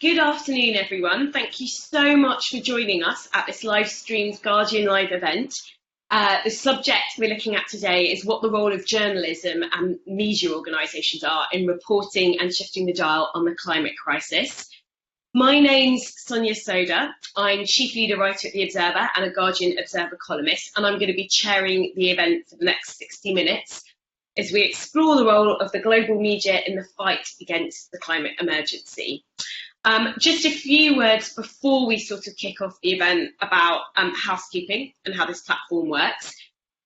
Good afternoon, everyone. Thank you so much for joining us at this live streamed Guardian Live event. The subject we're looking at today is what the role of journalism and media organisations are in reporting and shifting the dial on the climate crisis. My name's Sonia Soda. I'm Chief Leader Writer at The Observer and a Guardian Observer columnist, and I'm going to be chairing the event for the next 60 minutes as we explore the role of the global media in the fight against the climate emergency. Just a few words before we sort of kick off the event about housekeeping and how this platform works.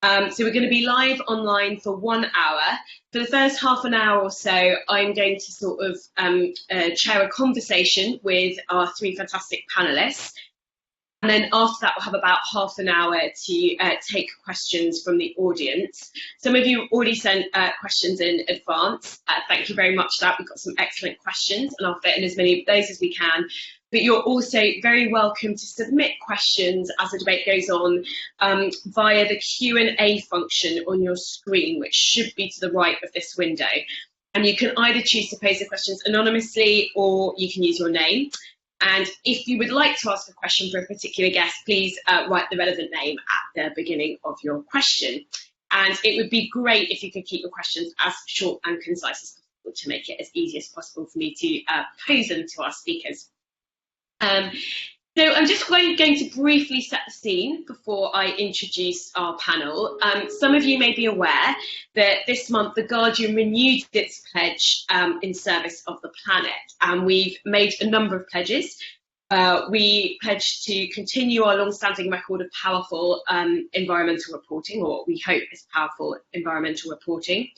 So we're going to be live online for 1 hour. For the first half an hour or so, I'm going to sort of chair a conversation with our three fantastic panellists. And then after that, we'll have about half an hour to take questions from the audience. Some of you already sent questions in advance. Thank you very much for that. We've got some excellent questions, and I'll fit in as many of those as we can. But you're also very welcome to submit questions as the debate goes on via the Q&A function on your screen, which should be to the right of this window. And you can either choose to pose the questions anonymously, or you can use your name. And if you would like to ask a question for a particular guest, please write the relevant name at the beginning of your question. And it would be great if you could keep your questions as short and concise as possible to make it as easy as possible for me to pose them to our speakers. So I'm just going to briefly set the scene before I introduce our panel. Some of you may be aware that this month The Guardian renewed its pledge in service of the planet, and we've made a number of pledges. We pledged to continue our long-standing record of powerful environmental reporting, or what we hope is powerful environmental reporting.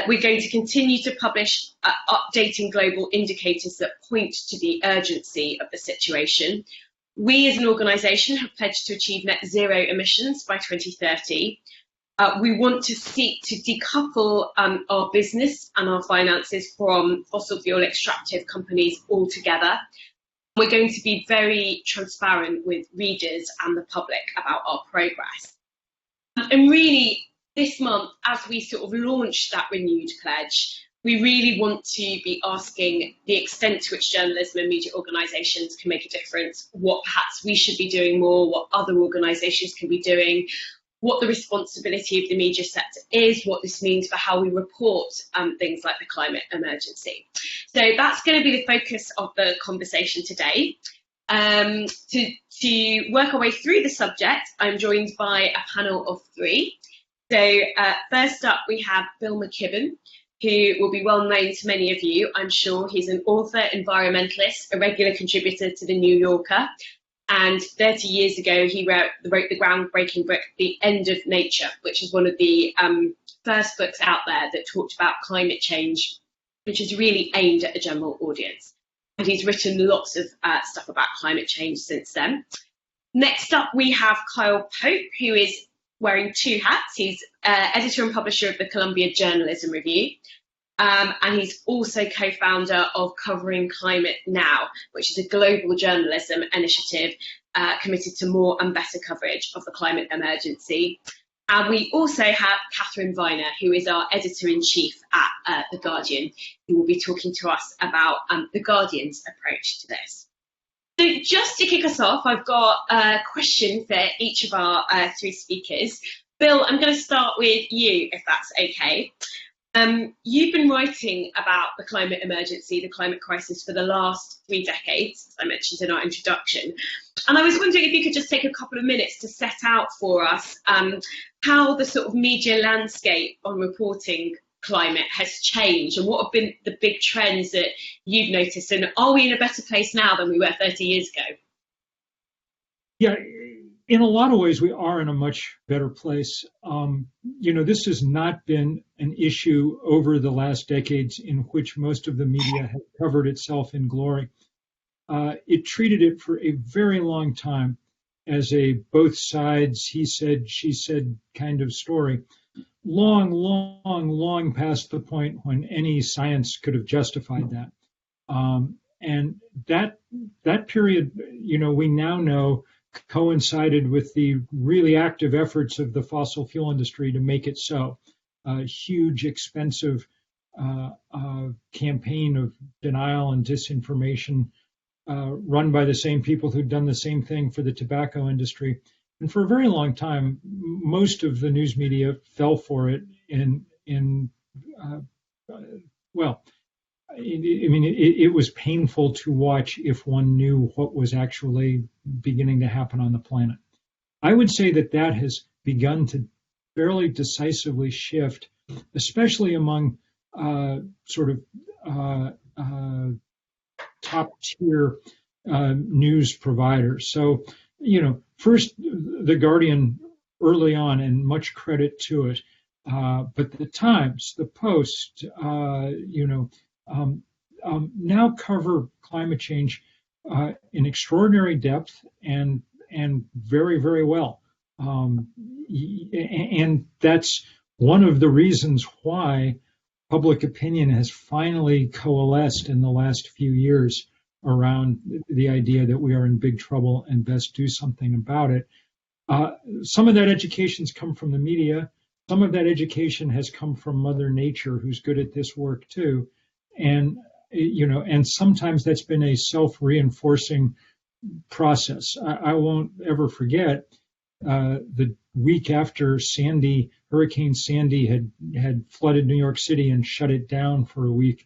We're going to continue to publish updating global indicators that point to the urgency of the situation. We as an organisation have pledged to achieve net zero emissions by 2030. We want to seek to decouple our business and our finances from fossil fuel extractive companies altogether. We're going to be very transparent with readers and the public about our progress. And really, this month, as we sort of launch that renewed pledge, we really want to be asking the extent to which journalism and media organisations can make a difference, what perhaps we should be doing more, what other organisations can be doing, what the responsibility of the media sector is, what this means for how we report things like the climate emergency. So that's going to be the focus of the conversation today. To work our way through the subject, I'm joined by a panel of three. So first up, we have Bill McKibben, who will be well known to many of you, I'm sure. He's an author, environmentalist, a regular contributor to The New Yorker, and 30 years ago he wrote the groundbreaking book, The End of Nature, which is one of the first books out there that talked about climate change, which is really aimed at a general audience. And he's written lots of stuff about climate change since then. Next up, we have Kyle Pope, who is wearing two hats. He's editor and publisher of the Columbia Journalism Review, and he's also co-founder of Covering Climate Now, which is a global journalism initiative committed to more and better coverage of the climate emergency. And we also have Katharine Viner, who is our editor-in-chief at The Guardian, who will be talking to us about The Guardian's approach to this. So just to kick us off, I've got a question for each of our three speakers. Bill, I'm going to start with you, if that's okay. You've been writing about the climate emergency, the climate crisis, for the last 3 decades, as I mentioned in our introduction. And I was wondering if you could just take a couple of minutes to set out for us how the sort of media landscape on reporting climate has changed, and what have been the big trends that you've noticed, and are we in a better place now than we were 30 years ago? Yeah, in a lot of ways we are in a much better place. This has not been an issue over the last decades in which most of the media has covered itself in glory. It treated it for a very long time as a both sides, he said, she said kind of story. Long past the point when any science could have justified that. And that period, we now know coincided with the really active efforts of the fossil fuel industry to make it so. A huge, expensive campaign of denial and disinformation run by the same people who'd done the same thing for the tobacco industry. And for a very long time, most of the news media fell for it. Well, it was painful to watch if one knew what was actually beginning to happen on the planet. I would say that has begun to fairly decisively shift, especially among top tier news providers. So, first the Guardian early on, and much credit to it. But the Times, the Post, now cover climate change in extraordinary depth and very, very well. And that's one of the reasons why public opinion has finally coalesced in the last few years around the idea that we are in big trouble and best do something about it. Some of that education's come from the media. Some of that education has come from Mother Nature, who's good at this work too. And sometimes that's been a self-reinforcing process. I won't ever forget the week after Hurricane Sandy had flooded New York City and shut it down for a week.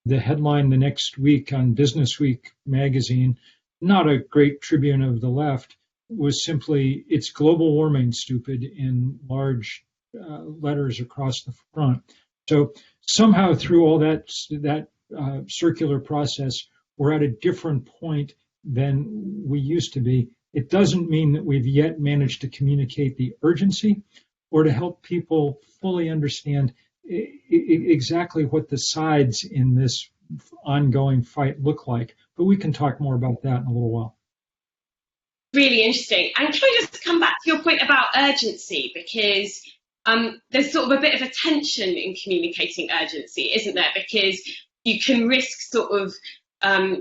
The headline the next week on Business Week magazine, not a great tribune of the left, was simply, "It's global warming, stupid," in large letters across the front. So somehow through all that circular process, we're at a different point than we used to be. It doesn't mean that we've yet managed to communicate the urgency or to help people fully understand exactly what the sides in this ongoing fight look like. But we can talk more about that in a little while. Really interesting. And can I just come back to your point about urgency? Because there's sort of a bit of a tension in communicating urgency, isn't there? Because you can risk sort of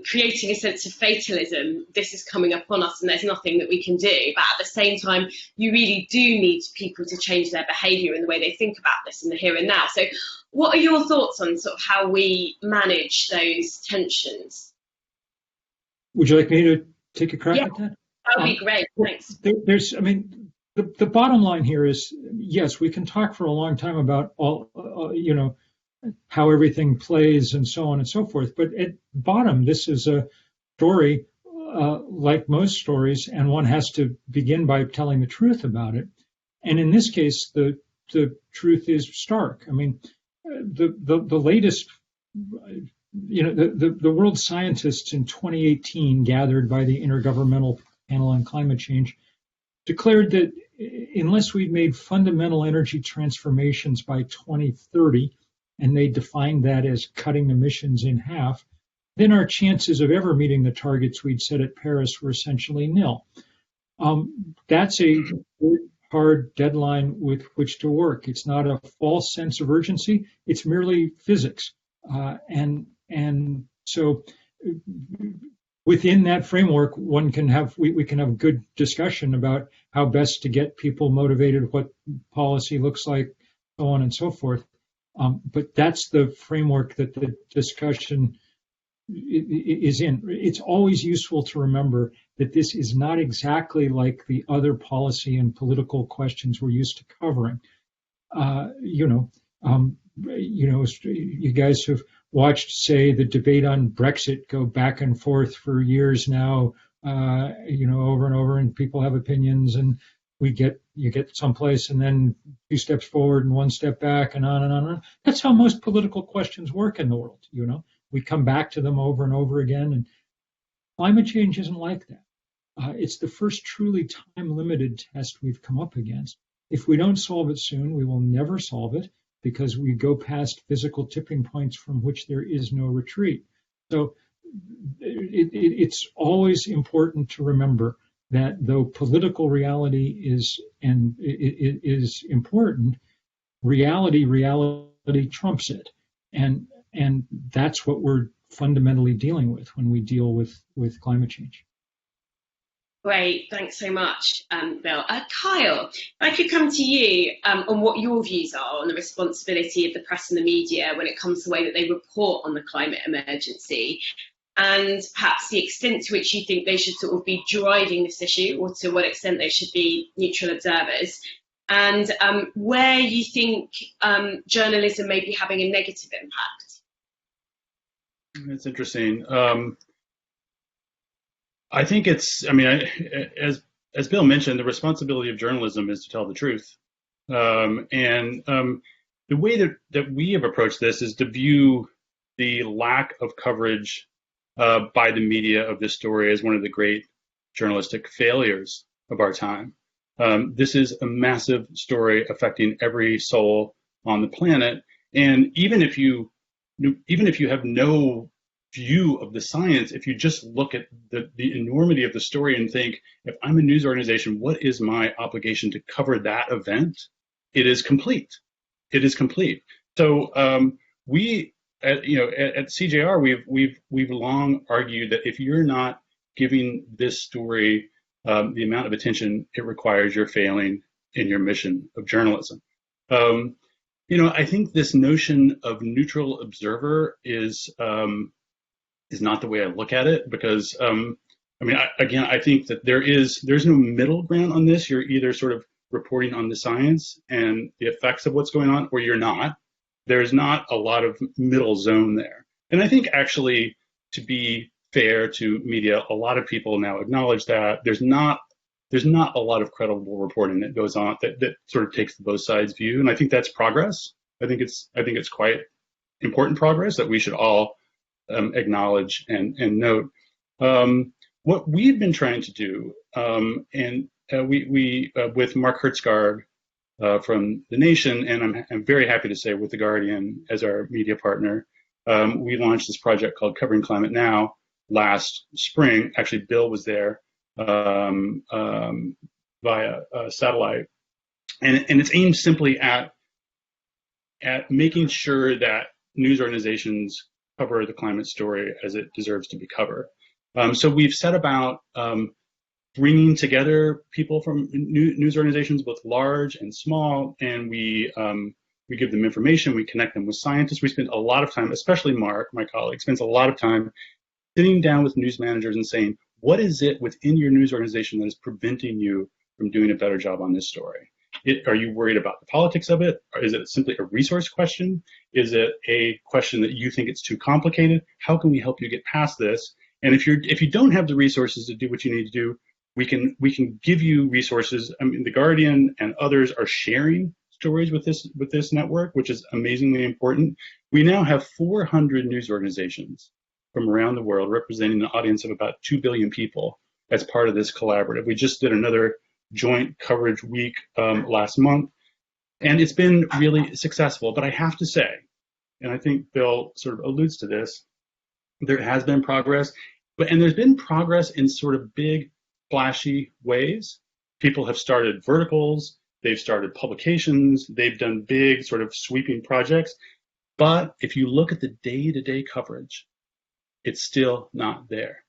creating a sense of fatalism. This is coming upon us and there's nothing that we can do. But at the same time, you really do need people to change their behaviour and the way they think about this in the here and now. So what are your thoughts on sort of how we manage those tensions? Would you like me to take a crack at that? That would be great. Thanks. The bottom line here is, yes, we can talk for a long time about how everything plays and so on and so forth. But at bottom, this is a story like most stories, and one has to begin by telling the truth about it. And in this case, the truth is stark. I mean, the latest, the world scientists in 2018 gathered by the Intergovernmental Panel on Climate Change declared that unless we'd made fundamental energy transformations by 2030, and they defined that as cutting emissions in half, then our chances of ever meeting the targets we'd set at Paris were essentially nil. That's a hard deadline with which to work. It's not a false sense of urgency. It's merely physics. And so within that framework, we can have good discussion about how best to get people motivated, what policy looks like, so on and so forth. But that's the framework that the discussion is in. It's always useful to remember that this is not exactly like the other policy and political questions we're used to covering. You guys have watched, say, the debate on Brexit go back and forth for years now, over and over, and people have opinions, and you get someplace and then 2 steps forward and 1 step back, and on and on and on. That's how most political questions work in the world. We come back to them over and over again, and climate change isn't like that. It's the first truly time-limited test we've come up against. If we don't solve it soon, we will never solve it, because we go past physical tipping points from which there is no retreat. So it's always important to remember that though political reality is important, reality trumps it, and that's what we're fundamentally dealing with when we deal with climate change. Great, thanks so much, Bill. Kyle, if I could come to you on what your views are on the responsibility of the press and the media when it comes to the way that they report on the climate emergency. and perhaps the extent to which you think they should sort of be driving this issue, or to what extent they should be neutral observers, and where you think journalism may be having a negative impact. It's interesting. I think as Bill mentioned, the responsibility of journalism is to tell the truth. The way that we have approached this is to view the lack of coverage by the media of this story as one of the great journalistic failures of our time. This is a massive story affecting every soul on the planet. And even if you have no view of the science, if you just look at the enormity of the story and think, if I'm a news organization, what is my obligation to cover that event? It is complete. It is complete. So we at CJR we've long argued that if you're not giving this story the amount of attention it requires, you're failing in your mission of journalism. I think this notion of neutral observer is not the way I look at it, because I think that there's no middle ground on this. You're either sort of reporting on the science and the effects of what's going on, or you're not. There's not a lot of middle zone there. And I think actually, to be fair to media, a lot of people now acknowledge that there's not a lot of credible reporting that goes on that sort of takes the both sides view. And I think that's progress. I think it's quite important progress that we should all acknowledge and note. What we've been trying to do, we with Mark Hertzgaard from The Nation, and I'm very happy to say with The Guardian as our media partner, we launched this project called Covering Climate Now last spring. Actually, Bill was there via satellite, and it's aimed simply at making sure that news organizations cover the climate story as it deserves to be covered. So we've set about bringing together people from news organizations, both large and small, and we give them information, we connect them with scientists. We spend a lot of time, especially Mark, my colleague, spends a lot of time sitting down with news managers and saying, what is it within your news organization that is preventing you from doing a better job on this story? Are you worried about the politics of it? Or is it simply a resource question? Is it a question that you think it's too complicated? How can we help you get past this? And if you don't have the resources to do what you need to do, we can give you resources. I mean, The Guardian and others are sharing stories with this network, which is amazingly important. We now have 400 news organizations from around the world representing an audience of about 2 billion people as part of this collaborative. We just did another joint coverage week last month, and it's been really successful. But I have to say, and I think Bill sort of alludes to this, there has been progress, and there's been progress in sort of big, flashy ways. People have started verticals, they've started publications, they've done big sort of sweeping projects. But if you look at the day-to-day coverage, it's still not there.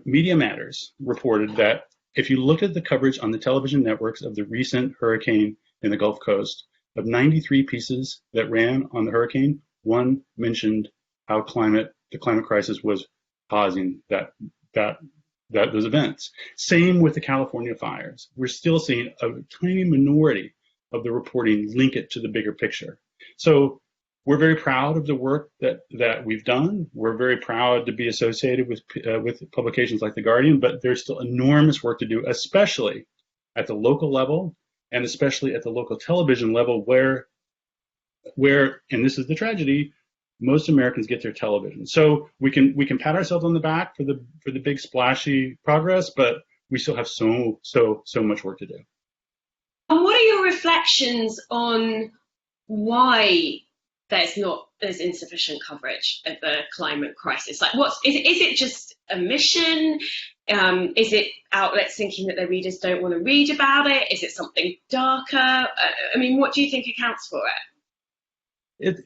Media Matters reported that if you look at the coverage on the television networks of the recent hurricane in the Gulf Coast, of 93 pieces that ran on the hurricane, one mentioned how the climate crisis was causing those events. Same with the California fires. We're still seeing a tiny minority of the reporting link it to the bigger picture. So we're very proud of the work that we've done. We're very proud to be associated with publications like The Guardian, but there's still enormous work to do, especially at the local level and especially at the local television level where, and this is the tragedy, most Americans get their television. So we can pat ourselves on the back for the big splashy progress, but we still have so much work to do. And what are your reflections on why there's insufficient coverage of the climate crisis? Like, is it just a mission? Is it outlets thinking that their readers don't want to read about it? Is it something darker? I mean, what do you think accounts for it?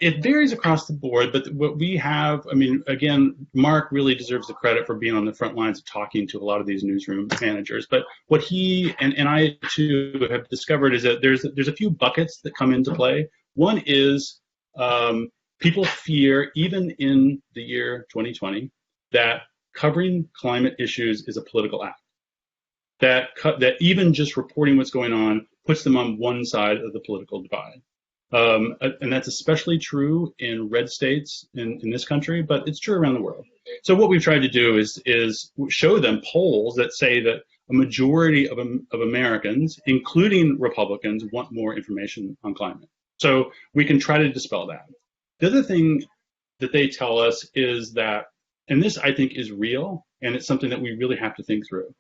It varies across the board, but what we have, I mean, again, Mark really deserves the credit for being on the front lines of talking to a lot of these newsroom managers. But what he and I too have discovered is that there's a few buckets that come into play. One is people fear, even in the year 2020, that covering climate issues is a political act. That even just reporting what's going on puts them on one side of the political divide. And that's especially true in red states in this country, but it's true around the world. So what we've tried to do is show them polls that say that a majority of Americans, including Republicans, want more information on climate. So we can try to dispel that. The other thing that they tell us is that, and this I think is real, and it's something that we really have to think through.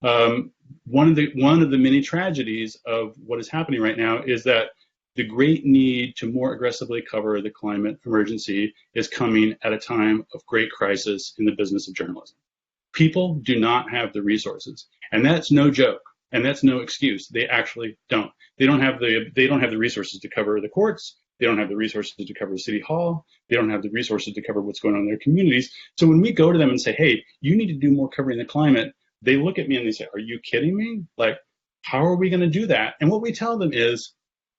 One of the many tragedies of what is happening right now is that the great need to more aggressively cover the climate emergency is coming at a time of great crisis in the business of journalism. People do not have the resources, and that's no joke, and that's no excuse. They actually don't. They don't have the resources to cover the courts. They don't have the resources to cover City Hall. They don't have the resources to cover what's going on in their communities. So when we go to them and say, hey, you need to do more covering the climate, they look at me and they say, are you kidding me? Like, how are we going to do that? And what we tell them is,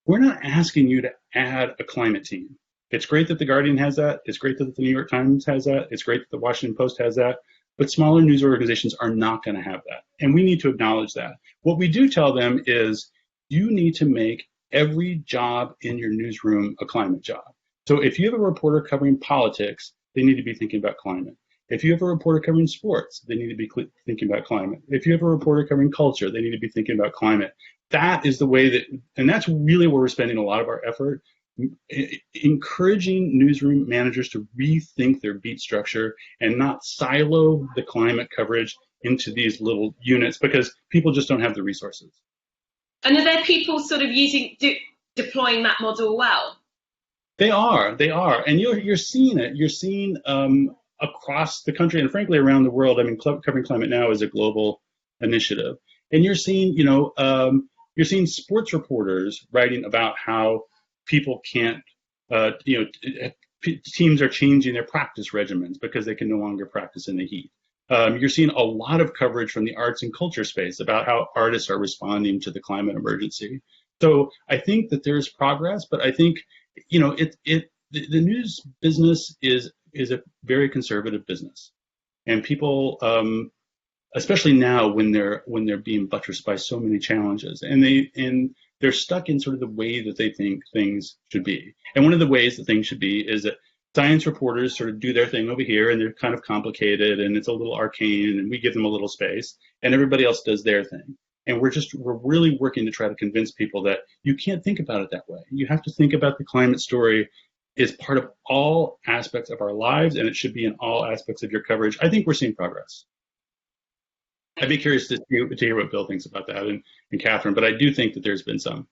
we're not asking you to add a climate team. It's great that The Guardian has that. It's great that the New York Times has that. It's great that the Washington Post has that. But smaller news organizations are not going to have that. And we need to acknowledge that. What we do tell them is, you need to make every job in your newsroom a climate job. So if you have a reporter covering politics, they need to be thinking about climate. If you have a reporter covering sports, they need to be thinking about climate. If you have a reporter covering culture, they need to be thinking about climate. That is the way that, and that's really where we're spending a lot of our effort, encouraging newsroom managers to rethink their beat structure and not silo the climate coverage into these little units, because people just don't have the resources. And are there people sort of deploying that model well? They are, and you're seeing it. You're seeing across the country and frankly around the world. I mean, covering climate now is a global initiative, and you're seeing, you're seeing sports reporters writing about how people can't, teams are changing their practice regimens because they can no longer practice in the heat. You're seeing a lot of coverage from the arts and culture space about how artists are responding to the climate emergency. So I think that there's progress, but I think, the news business is a very conservative business, and people, especially now when they're being buttressed by so many challenges, and they're stuck in sort of the way that they think things should be. And one of the ways that things should be is that science reporters sort of do their thing over here, and they're kind of complicated, and it's a little arcane, and we give them a little space, and everybody else does their thing. And we're really working to try to convince people that you can't think about it that way. You have to think about the climate story as part of all aspects of our lives, and it should be in all aspects of your coverage. I think we're seeing progress. I'd be curious to hear what Bill thinks about that, and Katharine, but I do think that there's been some.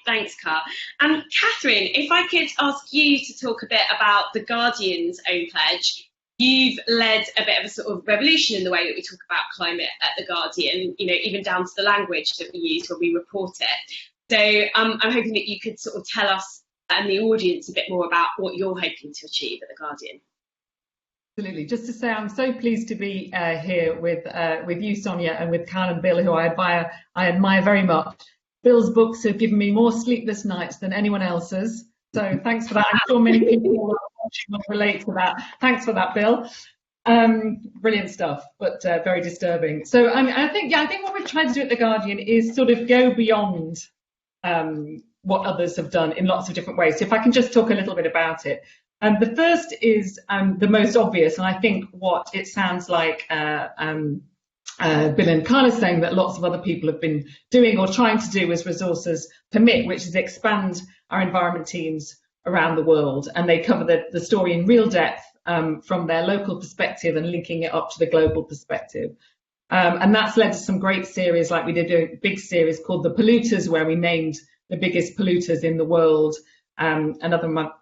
Thanks, Kat. And Katharine, if I could ask you to talk a bit about The Guardian's own pledge. You've led a bit of a sort of revolution in the way that we talk about climate at The Guardian, even down to the language that we use when we report it. So I'm hoping that you could sort of tell us and the audience a bit more about what you're hoping to achieve at The Guardian. Absolutely. Just to say, I'm so pleased to be here with you, Sonia, and with Cal and Bill, who I admire very much. Bill's books have given me more sleepless nights than anyone else's. So thanks for that. I'm sure many people will relate to that. Thanks for that, Bill. Brilliant stuff, but very disturbing. So I think what we've tried to do at The Guardian is sort of go beyond what others have done in lots of different ways. So if I can just talk a little bit about it. The first is the most obvious, and I think what it sounds like Bill and Carl is saying that lots of other people have been doing or trying to do as resources permit, which is expand our environment teams around the world, and they cover the story in real depth from their local perspective and linking it up to the global perspective. And that's led to some great series, like we did a big series called The Polluters, where we named the biggest polluters in the world. Another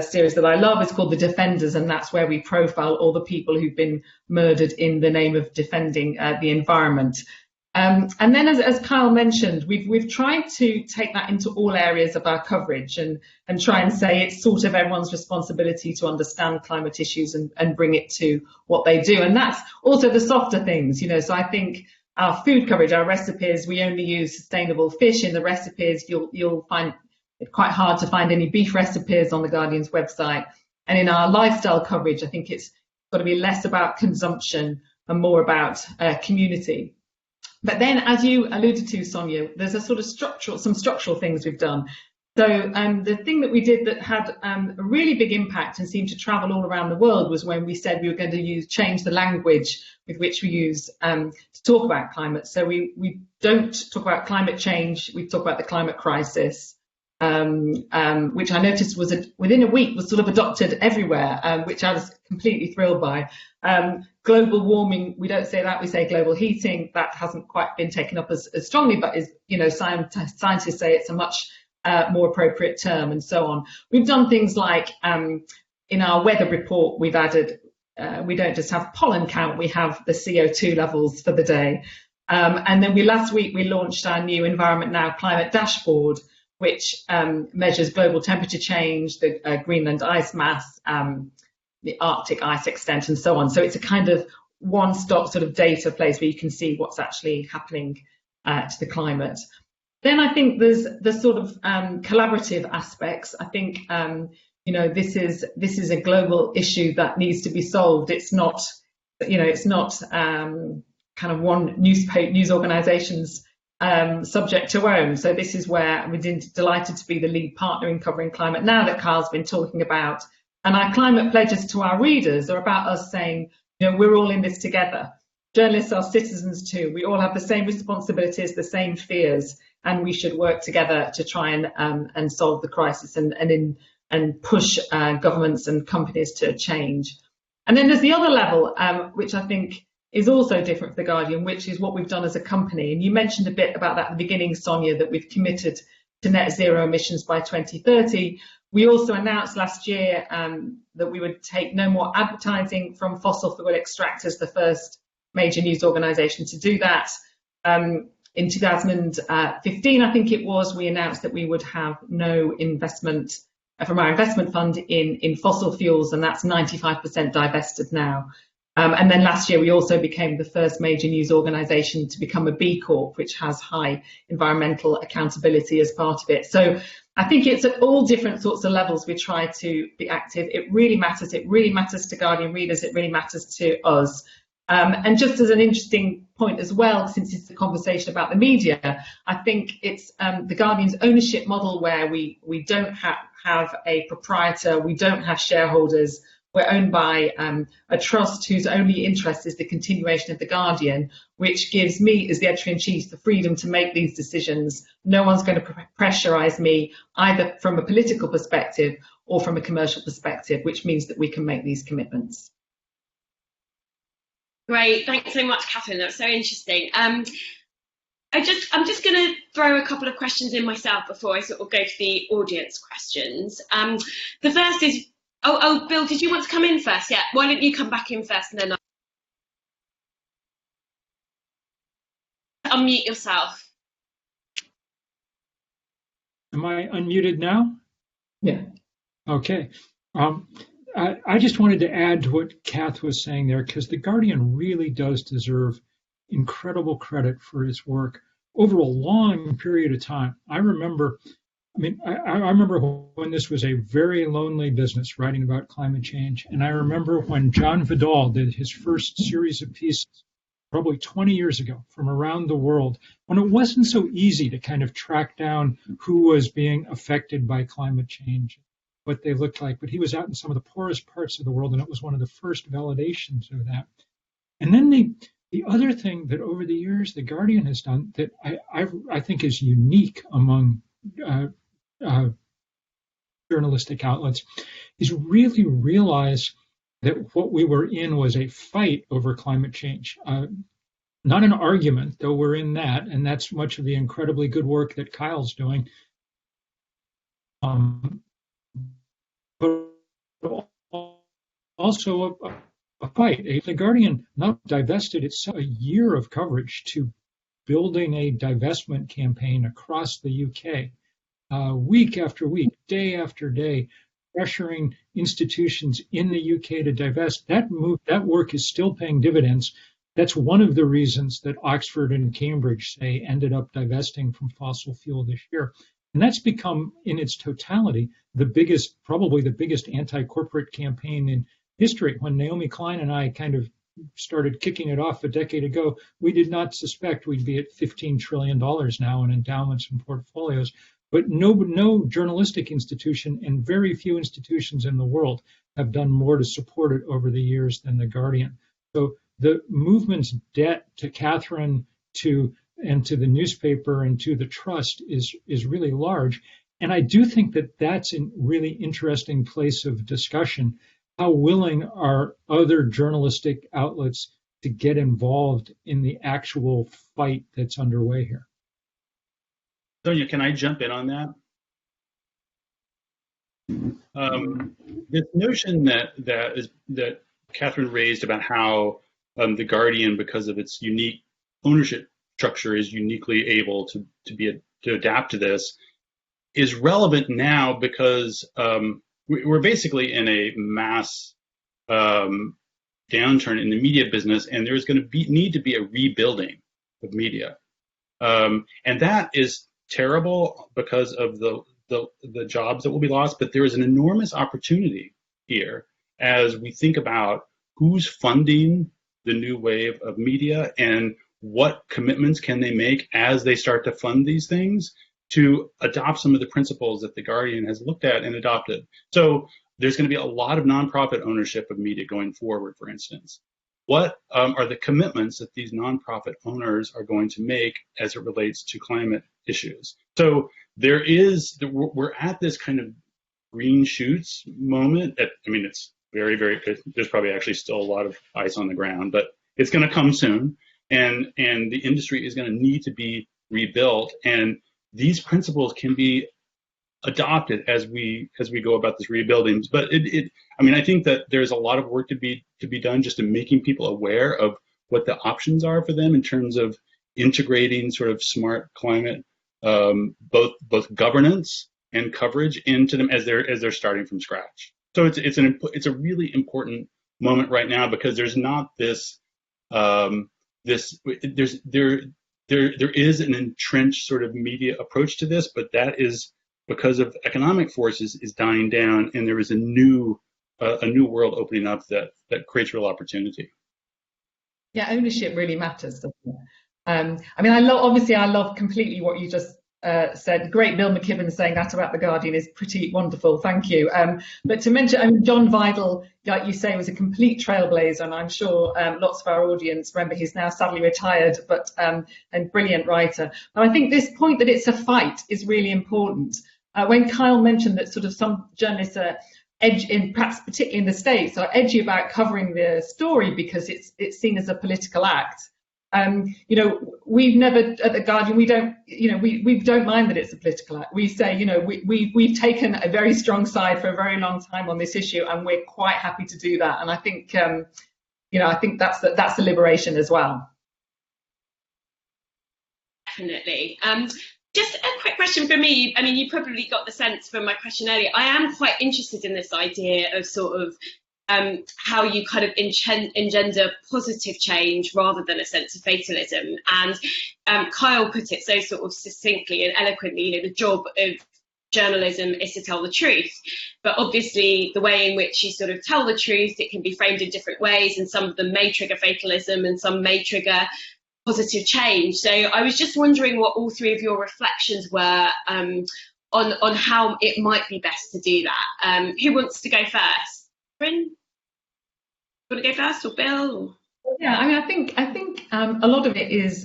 series that I love is called The Defenders, and that's where we profile all the people who've been murdered in the name of defending the environment. And then, as Kyle mentioned, we've tried to take that into all areas of our coverage and try and say it's sort of everyone's responsibility to understand climate issues and bring it to what they do. And that's also the softer things, So I think our food coverage, our recipes, we only use sustainable fish in the recipes. You'll find it quite hard to find any beef recipes on The Guardian's website. And in our lifestyle coverage, I think it's got to be less about consumption and more about community. But then, as you alluded to, Sonia, there's a sort of some structural things we've done. So the thing that we did that had a really big impact and seemed to travel all around the world was when we said we were going to change the language with which we use to talk about climate. So we don't talk about climate change, we talk about the climate crisis, which I noticed was within a week was sort of adopted everywhere, which I was completely thrilled by. Global warming, we don't say that, we say global heating. That hasn't quite been taken up as strongly, but is, you know, scientists say it's a much more appropriate term, and so on. We've done things like in our weather report, we've added, we don't just have pollen count, we have the CO2 levels for the day. And then last week we launched our new Environment Now climate dashboard, which measures global temperature change, the Greenland ice mass, the Arctic ice extent, and so on. So it's a kind of one-stop sort of data place where you can see what's actually happening to the climate. Then I think there's the sort of collaborative aspects. I think you know, this is a global issue that needs to be solved. It's not, you know, it's not kind of one news organisation's subject to own. So this is where we're delighted to be the lead partner in covering climate now that Carl's been talking about. And our climate pledges to our readers are about us saying, you know, we're all in this together. Journalists are citizens too. We all have the same responsibilities, the same fears, and we should work together to try and solve the crisis and push governments and companies to change. And then there's the other level, which I think is also different for The Guardian, which is what we've done as a company. And you mentioned a bit about that at the beginning, Sonia, that we've committed to net zero emissions by 2030. We also announced last year that we would take no more advertising from fossil fuel extractors, the first major news organisation to do that. In 2015, I think it was, we announced that we would have no investment from our investment fund in fossil fuels, and that's 95% divested now. And then last year, we also became the first major news organisation to become a B Corp, which has high environmental accountability as part of it. So I think it's at all different sorts of levels we try to be active. It really matters. It really matters to Guardian readers. It really matters to us. And just as an interesting point as well, since it's a conversation about the media, I think it's the Guardian's ownership model where we don't have a proprietor, we don't have shareholders. We're owned by a trust whose only interest is the continuation of The Guardian, which gives me, as the editor-in-chief, the freedom to make these decisions. No one's going to pressurise me, either from a political perspective or from a commercial perspective, which means that we can make these commitments. Great, thanks so much, Katharine. That was so interesting. I'm just going to throw a couple of questions in myself before I sort of go to the audience questions. The first is, oh, Bill, did you want to come in first? Yeah, why don't you come back in first and then unmute yourself. Am I unmuted now? Yeah. Okay. I just wanted to add to what Kath was saying there, because The Guardian really does deserve incredible credit for its work over a long period of time. I remember when this was a very lonely business, writing about climate change. And I remember when John Vidal did his first series of pieces, probably 20 years ago, from around the world, when it wasn't so easy to kind of track down who was being affected by climate change, what they looked like. But he was out in some of the poorest parts of the world, and it was one of the first validations of that. And then the other thing that over the years The Guardian has done that I think is unique among journalistic outlets is really realize that what we were in was a fight over climate change. Not an argument, though we're in that, and that's much of the incredibly good work that Kyle's doing. But also a fight. The Guardian not divested itself a year of coverage to building a divestment campaign across the UK, week after week, day after day, pressuring institutions in the UK to divest. That work is still paying dividends. That's one of the reasons that Oxford and Cambridge, say, ended up divesting from fossil fuel this year. And that's become, in its totality, probably the biggest anti-corporate campaign in history. When Naomi Klein and I kind of started kicking it off a decade ago, we did not suspect we'd be at $15 trillion now in endowments and portfolios. But no journalistic institution and very few institutions in the world have done more to support it over the years than The Guardian. So the movement's debt to Katharine and to the newspaper and to the trust is really large. And I do think that that's a really interesting place of discussion. How willing are other journalistic outlets to get involved in the actual fight that's underway here? Sonia, can I jump in on that? This notion that Katharine raised about how The Guardian, because of its unique ownership structure, is uniquely able to adapt to this, is relevant now because we're basically in a mass downturn in the media business, and there's going to need to be a rebuilding of media, and that is terrible because of the jobs that will be lost. But there is an enormous opportunity here as we think about who's funding the new wave of media and what commitments can they make as they start to fund these things to adopt some of the principles that The Guardian has looked at and adopted. So there's going to be a lot of nonprofit ownership of media going forward, for instance. What are the commitments that these nonprofit owners are going to make as it relates to climate issues? So we're at this kind of green shoots moment. It's very, very, there's probably actually still a lot of ice on the ground, but it's going to come soon. And the industry is going to need to be rebuilt. And these principles can be adopted as we go about this rebuilding. But I think that there's a lot of work to be done just in making people aware of what the options are for them in terms of integrating sort of smart climate, both governance and coverage into them as they're starting from scratch. So it's a really important moment right now because there's not this there is an entrenched sort of media approach to this, but that is because of economic forces is dying down, and there is a new world opening up that creates real opportunity. Yeah, ownership really matters, doesn't it? I love completely what you just said. Great, Bill McKibben saying that about The Guardian is pretty wonderful. Thank you. But to mention, John Vidal, like you say, was a complete trailblazer, and I'm sure lots of our audience remember. He's now sadly retired, but a brilliant writer. And I think this point that it's a fight is really important. When Kyle mentioned that sort of some journalists are perhaps particularly in the States, are edgy about covering the story because it's seen as a political act. We've never at The Guardian, we don't mind that it's a political act. We say, we've taken a very strong side for a very long time on this issue, and we're quite happy to do that. And I think, I think that's the liberation as well. Definitely. Just a quick question for me. You probably got the sense from my question earlier. I am quite interested in this idea of sort of how you kind of engender positive change rather than a sense of fatalism. And Kyle put it so sort of succinctly and eloquently, the job of journalism is to tell the truth. But obviously the way in which you sort of tell the truth, it can be framed in different ways, and some of them may trigger fatalism and some may trigger positive change. So I was just wondering what all three of your reflections were on how it might be best to do that. Who wants to go first? Bryn? Want to go first, or Bill? Yeah, I think a lot of it is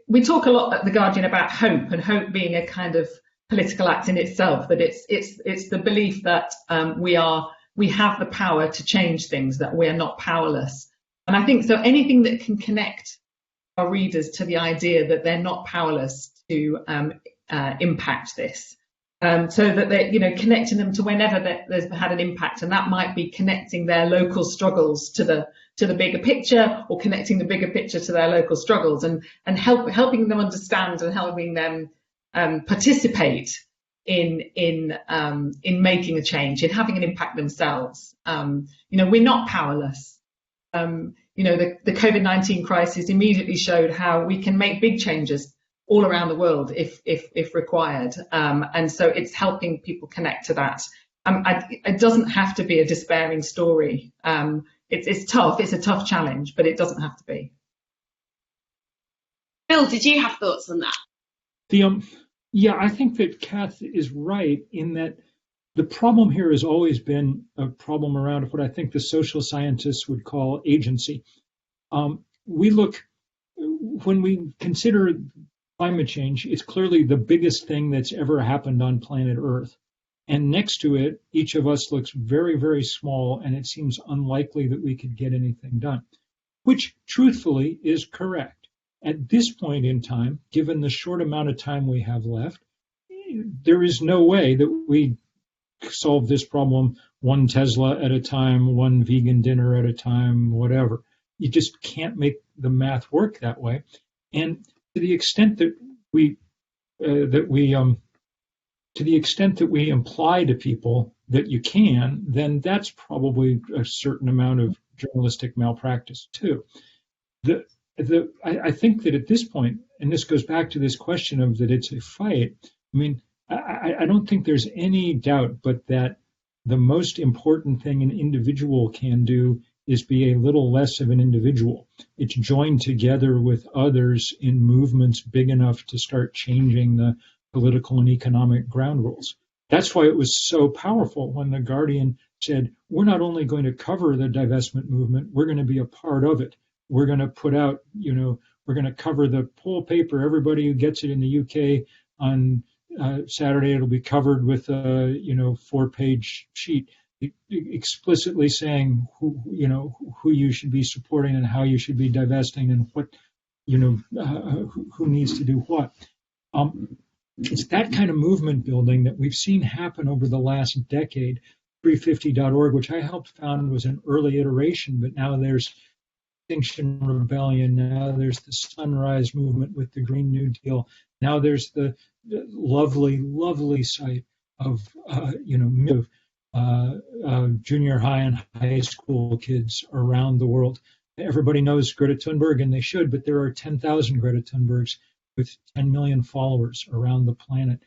we talk a lot at The Guardian about hope, and hope being a kind of political act in itself. That it's the belief that we have the power to change things, that we're not powerless. And I think so anything that can connect our readers to the idea that they're not powerless to impact this. So that they're, connecting them to whenever there's had an impact, and that might be connecting their local struggles to the bigger picture, or connecting the bigger picture to their local struggles, and helping them understand and helping them participate in making a change, in having an impact themselves. We're not powerless. The COVID-19 crisis immediately showed how we can make big changes all around the world if required. And so it's helping people connect to that. It doesn't have to be a despairing story. It's tough. It's a tough challenge, but it doesn't have to be. Bill, did you have thoughts on that? Yeah, I think that Kath is right in that the problem here has always been a problem around what I think the social scientists would call agency. When we consider climate change, it's clearly the biggest thing that's ever happened on planet Earth. And next to it, each of us looks very, very small, and it seems unlikely that we could get anything done, which truthfully is correct. At this point in time, given the short amount of time we have left, there is no way that we solve this problem one Tesla at a time, one vegan dinner at a time, whatever. You just can't make the math work that way. And to the extent that we imply to people that you can, then that's probably a certain amount of journalistic malpractice too. I think that at this point, and this goes back to this question of that it's a fight. I mean, I don't think there's any doubt but that the most important thing an individual can do is be a little less of an individual. It's joined together with others in movements big enough to start changing the political and economic ground rules. That's why it was so powerful when The Guardian said, we're not only going to cover the divestment movement, we're going to be a part of it. We're going to put out, we're going to cover the poll paper. Everybody who gets it in the UK on Saturday, it'll be covered with a 4-page sheet explicitly saying who you should be supporting and how you should be divesting and what who needs to do what. It's that kind of movement building that we've seen happen over the last decade. 350.org, which I helped found, was an early iteration, but now there's Extinction Rebellion. Now there's the Sunrise Movement with the Green New Deal. Now there's the lovely, lovely site of junior high and high school kids around the world. Everybody knows Greta Thunberg, and they should, but there are 10,000 Greta Thunbergs with 10 million followers around the planet.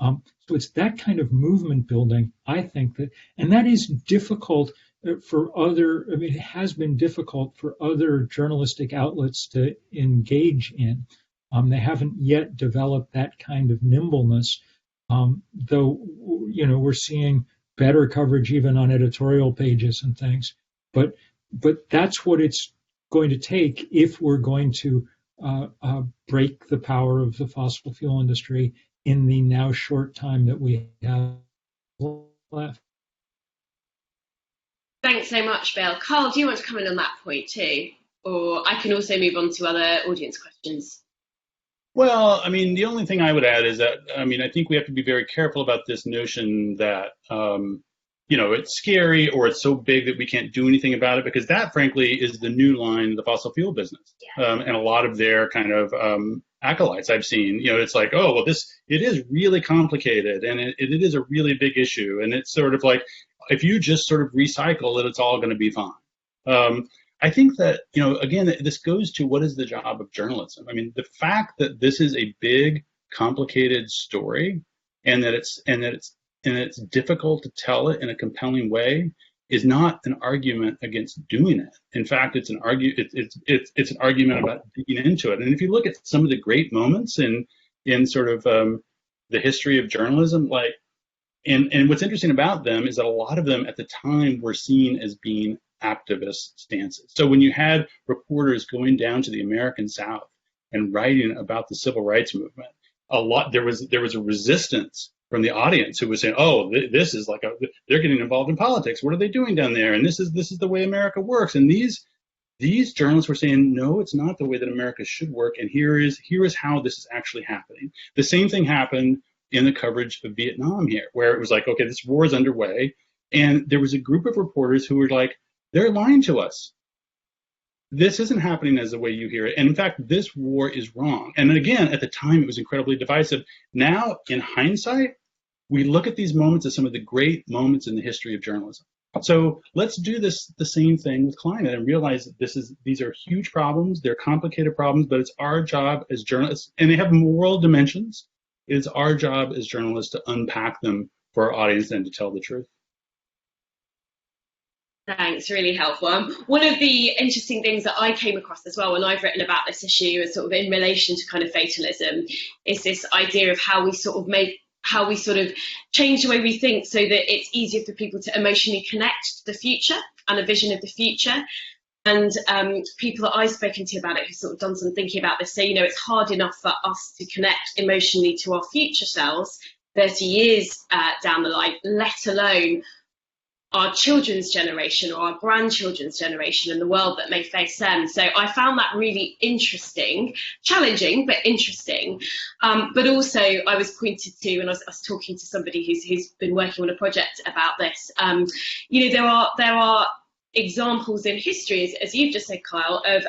So it's that kind of movement building, I think, and that is difficult it has been difficult for other journalistic outlets to engage in. They haven't yet developed that kind of nimbleness, though, we're seeing better coverage even on editorial pages and things. But that's what it's going to take if we're going to break the power of the fossil fuel industry in the now short time that we have left. Thanks so much, Bill. Carl, do you want to come in on that point too? Or I can also move on to other audience questions. Well, I mean, the only thing I would add is that, I think we have to be very careful about this notion that, it's scary or it's so big that we can't do anything about it, because that, frankly, is the new line of the fossil fuel business. Yeah. And a lot of their kind of acolytes I've seen, it's like, oh, well, it is really complicated and it is a really big issue. And it's sort of like, if you just sort of recycle it, it's all going to be fine. I think that, again, this goes to what is the job of journalism. I mean, the fact that this is a big, complicated story and that it's difficult to tell it in a compelling way is not an argument against doing it. In fact, it's an argument about digging into it. And if you look at some of the great moments in sort of the history of journalism, and what's interesting about them is that a lot of them at the time were seen as being activist stances. So when you had reporters going down to the American South and writing about the civil rights movement, there was a resistance from the audience who was saying, "Oh, this is they're getting involved in politics. What are they doing down there? And this is the way America works." And these journalists were saying, "No, it's not the way that America should work. And here is how this is actually happening." The same thing happened in the coverage of Vietnam here, where it was like, okay, this war is underway, and there was a group of reporters who were like, they're lying to us. This isn't happening as the way you hear it. And in fact, this war is wrong. And then again, at the time, it was incredibly divisive. Now, in hindsight, we look at these moments as some of the great moments in the history of journalism. So let's do the same thing with climate and realize that these are huge problems. They're complicated problems, but it's our job as journalists, and they have moral dimensions. It's our job as journalists to unpack them for our audience and to tell the truth. Thanks, really helpful. One of the interesting things that I came across as well when I've written about this issue, is sort of in relation to kind of fatalism, is this idea of how we sort of change the way we think so that it's easier for people to emotionally connect to the future and a vision of the future. And people that I've spoken to about it who've sort of done some thinking about this say, it's hard enough for us to connect emotionally to our future selves 30 years down the line, let alone our children's generation or our grandchildren's generation and the world that may face them. So I found that really interesting, challenging, but interesting. But also I was pointed to, and I was talking to somebody who's been working on a project about this, there are examples in history, as you've just said, Kyle, of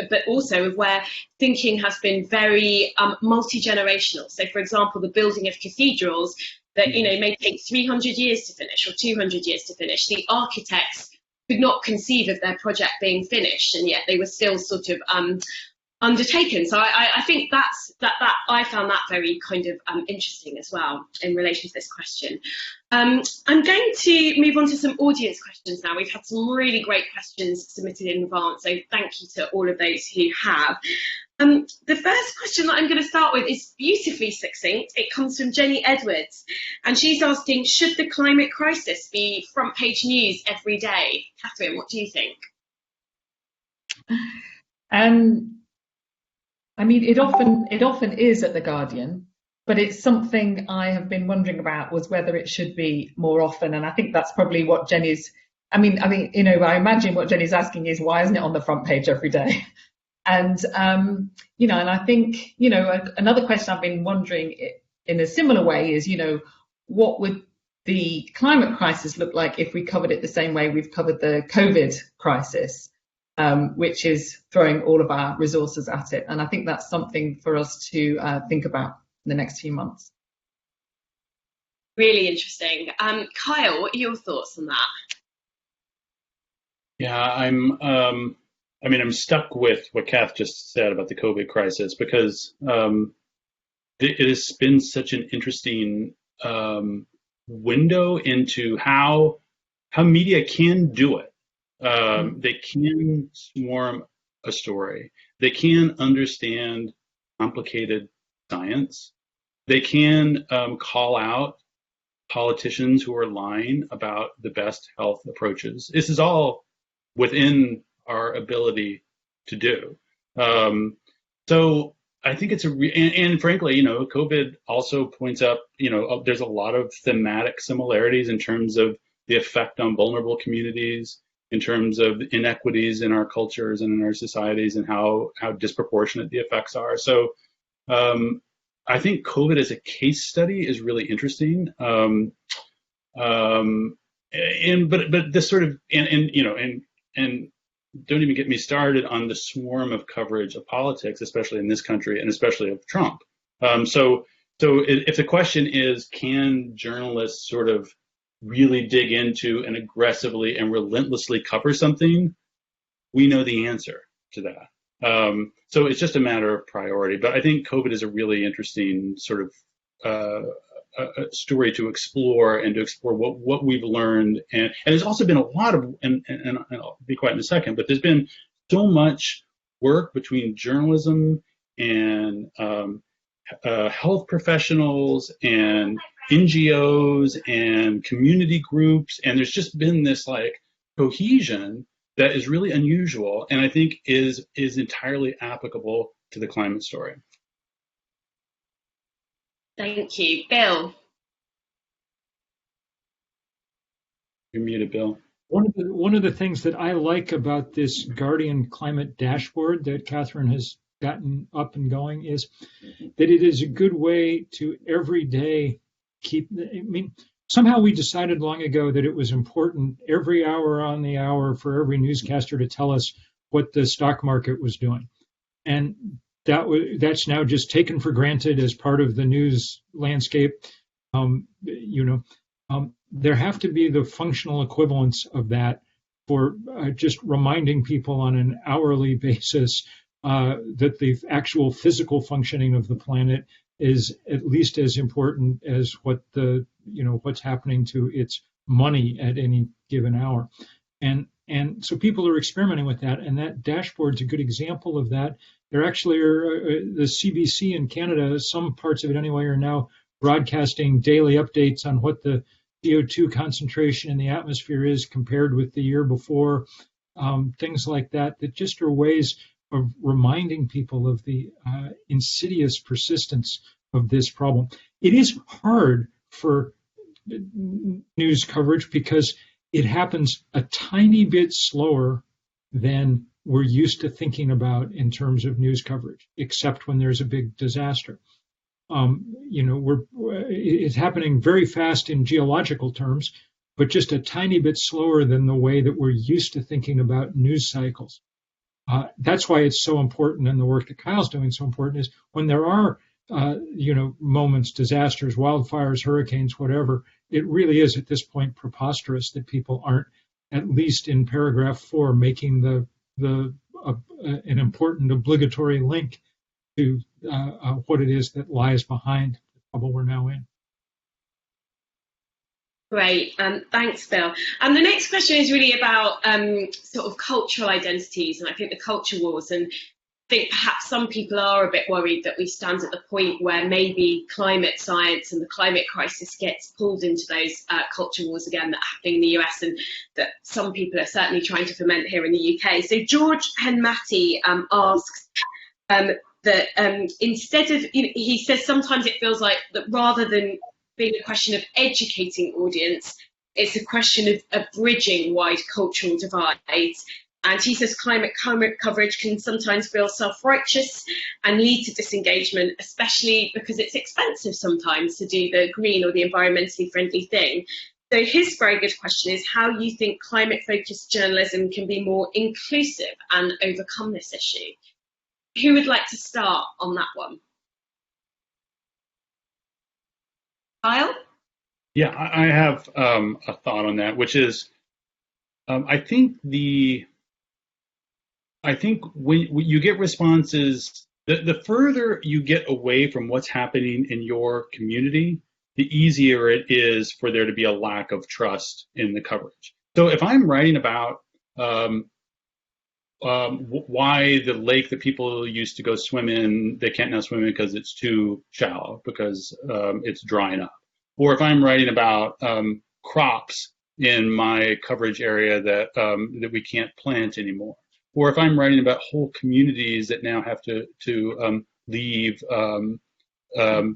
but also of where thinking has been very multi-generational. So, for example, the building of cathedrals that may take 300 years to finish or 200 years to finish. The architects could not conceive of their project being finished, and yet they were still sort of undertaken. So I think that I found that very kind of interesting as well in relation to this question. I'm going to move on to some audience questions now. We've had some really great questions submitted in advance, so thank you to all of those who have. The first question that I'm going to start with is beautifully succinct. It comes from Jenny Edwards, and she's asking, should the climate crisis be front page news every day? Katharine, what do you think? I mean, it often is at The Guardian, but it's something I have been wondering about, was whether it should be more often. And I think that's probably what Jenny's, I imagine what Jenny's asking is, why isn't it on the front page every day? And, and I think, another question I've been wondering in a similar way is, what would the climate crisis look like if we covered it the same way we've covered the COVID crisis? Which is throwing all of our resources at it. And I think that's something for us to think about in the next few months. Really interesting. Kyle, what are your thoughts on that? Yeah, I'm stuck with what Kath just said about the COVID crisis, because it has been such an interesting window into how media can do it. They can swarm a story. They can understand complicated science. They can call out politicians who are lying about the best health approaches. This is all within our ability to do. So I think it's and frankly, COVID also points up, there's a lot of thematic similarities in terms of the effect on vulnerable communities, in terms of inequities in our cultures and in our societies, and how disproportionate the effects are. So I think COVID as a case study is really interesting. But this sort of, and don't even get me started on the swarm of coverage of politics, especially in this country and especially of Trump. So if the question is, can journalists sort of really dig into and aggressively and relentlessly cover something, we know the answer to that. So it's just a matter of priority. But I think COVID is a really interesting sort of story to explore, and to explore what we've learned. And there's also been a lot of, and I'll be quiet in a second, but there's been so much work between journalism and health professionals and NGOs and community groups, and there's just been this cohesion that is really unusual, and I think is entirely applicable to the climate story. Thank you. Bill? You're muted, Bill. One of the things that I like about this Guardian climate dashboard that Katharine has gotten up and going is that it is a good way to every day somehow we decided long ago that it was important every hour on the hour for every newscaster to tell us what the stock market was doing. And that's now just taken for granted as part of the news landscape. There have to be the functional equivalents of that for just reminding people on an hourly basis that the actual physical functioning of the planet is at least as important as what's happening to its money at any given hour. And so people are experimenting with that, and that dashboard's a good example of that. There actually are the CBC in Canada, some parts of it anyway, are now broadcasting daily updates on what the CO2 concentration in the atmosphere is compared with the year before, things like that just are ways of reminding people of the insidious persistence of this problem. It is hard for news coverage because it happens a tiny bit slower than we're used to thinking about in terms of news coverage, except when there's a big disaster. It's happening very fast in geological terms, but just a tiny bit slower than the way that we're used to thinking about news cycles. That's why it's so important, and the work that Kyle's doing so important, is when there are moments, disasters, wildfires, hurricanes, whatever, it really is at this point preposterous that people aren't, at least in paragraph 4, making an important obligatory link to what it is that lies behind the trouble we're now in. Great, thanks, Bill. And the next question is really about sort of cultural identities, and I think the culture wars. And I think perhaps some people are a bit worried that we stand at the point where maybe climate science and the climate crisis gets pulled into those culture wars again that are happening in the US, and that some people are certainly trying to foment here in the UK. So George Henmatty asks that instead of, he says sometimes it feels like that rather than being a question of educating audience, it's a question of bridging wide cultural divides. And he says climate coverage can sometimes feel self-righteous and lead to disengagement, especially because it's expensive sometimes to do the green or the environmentally friendly thing. So his very good question is how you think climate-focused journalism can be more inclusive and overcome this issue. Who would like to start on that one? Kyle? Yeah, I have a thought on that, which is I think when you get responses, the further you get away from what's happening in your community, the easier it is for there to be a lack of trust in the coverage. So if I'm writing about why the lake that people used to go swim in, they can't now swim in because it's too shallow, because it's drying up. Or if I'm writing about crops in my coverage area that we can't plant anymore. Or if I'm writing about whole communities that now have to leave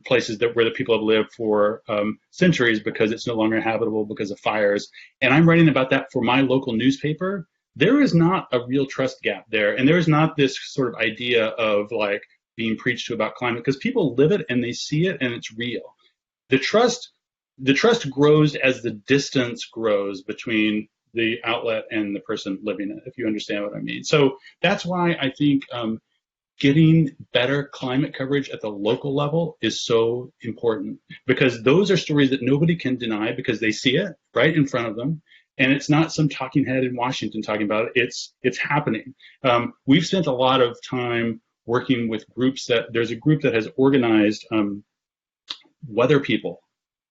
places where the people have lived for centuries because it's no longer habitable because of fires, and I'm writing about that for my local newspaper, there is not a real trust gap there. And there is not this sort of idea of like being preached to about climate, because people live it and they see it and it's real. The trust grows as the distance grows between the outlet and the person living it, if you understand what I mean. So that's why I think getting better climate coverage at the local level is so important, because those are stories that nobody can deny because they see it right in front of them. And it's not some talking head in Washington talking about it. It's happening. We've spent a lot of time working with groups there's a group that has organized weather people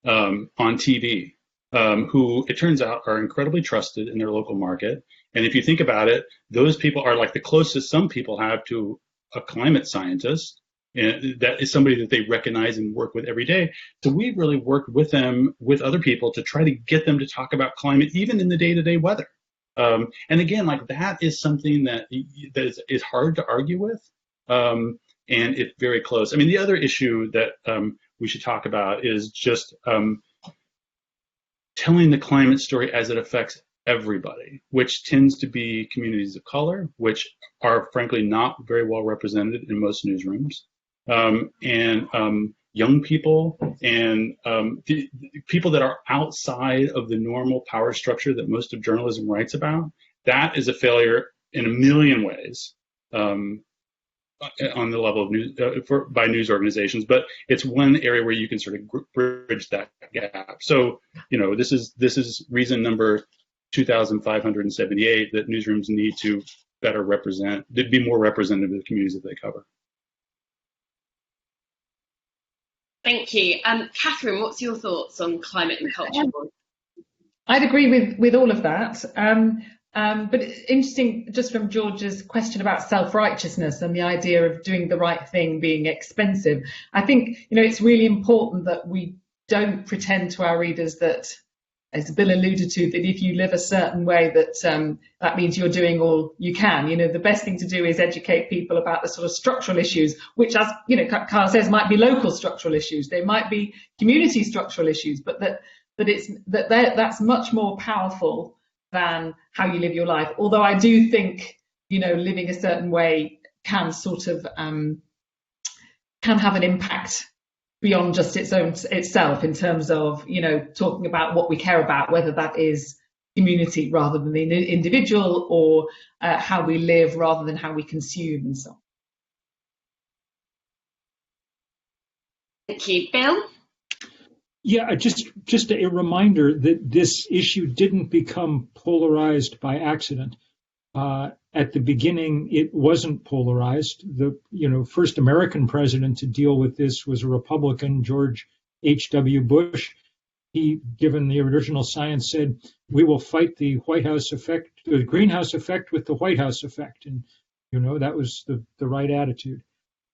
on TV, who it turns out are incredibly trusted in their local market. And if you think about it, those people are like the closest some people have to a climate scientist. And that is somebody that they recognize and work with every day. So we've really worked with them, with other people, to try to get them to talk about climate, even in the day-to-day weather. And again, like that is something that is hard to argue with. And it's very close. I mean, the other issue that we should talk about is just telling the climate story as it affects everybody, which tends to be communities of color, which are frankly not very well represented in most newsrooms, and young people, and the people that are outside of the normal power structure that most of journalism writes about. That is a failure in a million ways. on the level of news by news organizations, but it's one area where you can sort of bridge that gap. So, this is reason number 2,578 that newsrooms need to be more representative of the communities that they cover. Thank you. Katharine, what's your thoughts on climate and culture? I'd agree with all of that. But it's interesting, just from George's question about self-righteousness and the idea of doing the right thing being expensive. I think, it's really important that we don't pretend to our readers that, as Bill alluded to, that if you live a certain way, that means you're doing all you can. The best thing to do is educate people about the sort of structural issues, which, as Carl says, might be local structural issues. They might be community structural issues, but that's much more powerful than how you live your life. Although I do think, living a certain way can sort of can have an impact beyond just itself in terms of, talking about what we care about, whether that is community rather than the individual, or how we live rather than how we consume, and so on. Thank you. Bill? Yeah, just a reminder that this issue didn't become polarized by accident. At the beginning, it wasn't polarized. The first American president to deal with this was a Republican, George H.W. Bush. He, given the original science, said, "We will fight the White House effect, the greenhouse effect, with the White House effect," and that was the right attitude.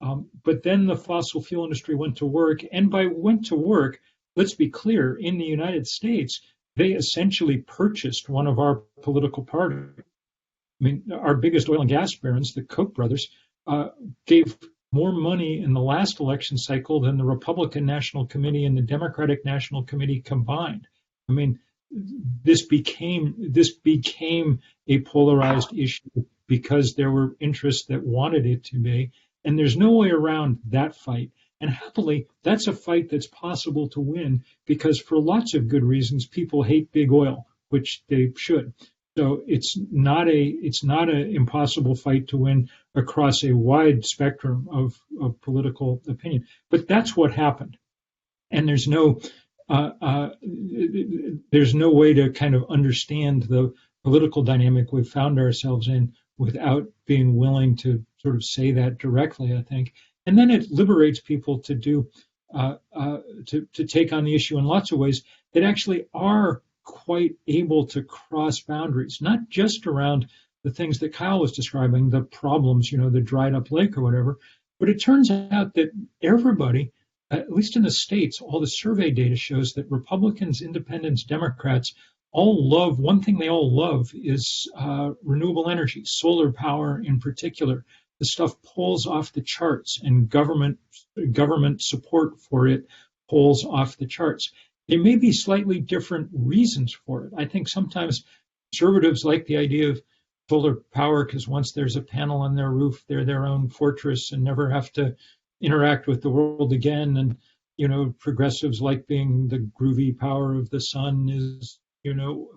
But then the fossil fuel industry went to work, and by went to work, let's be clear, in the United States, they essentially purchased one of our political parties. I mean, our biggest oil and gas barons, the Koch brothers, gave more money in the last election cycle than the Republican National Committee and the Democratic National Committee combined. I mean, this became a polarized issue because there were interests that wanted it to be, and there's no way around that fight. And happily, that's a fight that's possible to win because for lots of good reasons, people hate big oil, which they should. So it's not an impossible fight to win across a wide spectrum of political opinion. But that's what happened. And there's no way to kind of understand the political dynamic we've found ourselves in without being willing to sort of say that directly, I think. And then it liberates people to take on the issue in lots of ways that actually are quite able to cross boundaries, not just around the things that Kyle was describing, the problems, the dried up lake or whatever, but it turns out that everybody, at least in the States, all the survey data shows that Republicans, Independents, Democrats all love, one thing they all love is renewable energy, solar power in particular. The stuff pulls off the charts, and government support for it pulls off the charts. There may be slightly different reasons for it. I think sometimes conservatives like the idea of solar power because once there's a panel on their roof, they're their own fortress and never have to interact with the world again. And, progressives like being the groovy power of the sun is,